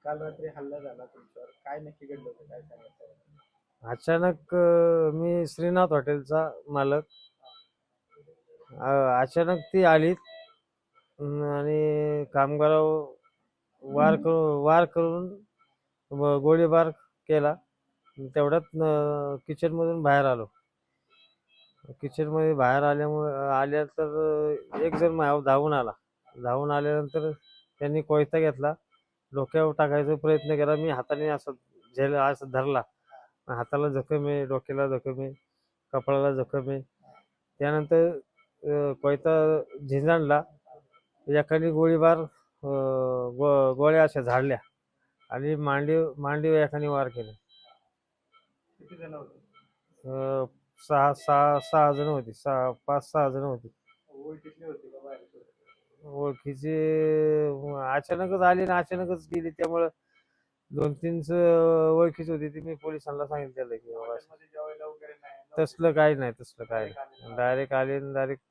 काल रात्री हल्ला झाला तुमच्यावर, काय नक्की घडलं होतं, काय सांगायचं? अचानक मी श्रीनाथ हॉटेलचा मालक. अचानक ती आलीत आणि कामगारावर वार करून गोळीबार केला. तेवढ्यात किचन मधून बाहेर आलो. किचन मध्ये बाहेर आल्या तर एक जण माझ्यावर धावून आला. धावून आल्यानंतर त्यांनी कोयता घेतला, डोक्यावर टाकायचा प्रयत्न केला. मी हाताने असं धरला. हाताला जखम आहे, डोक्याला जखम आहे, कपाळाला जखम आहे. त्यानंतर कोयता झिंजाणला. एकाने गोळीबार गोळ्या अशा झाडल्या आणि मांडीव एकाने वार केले. किती जण होते? अं, सहा जण होती. 5-6 जण होती. ओळखीतले होते का बाहेरचे होते? ओळखीचे अचानकच आली ना अचानकच गेली, त्यामुळं 2-3 ओळखीची होती. ती मी पोलिसांना सांगितलेलं की बाबा हॉटेलमध्ये जेवायला वगैरे नाही नव्हते? तसलं काही नाही, तसलं काही Direct आले. नाही. डायरेक्ट आले डायरेक्ट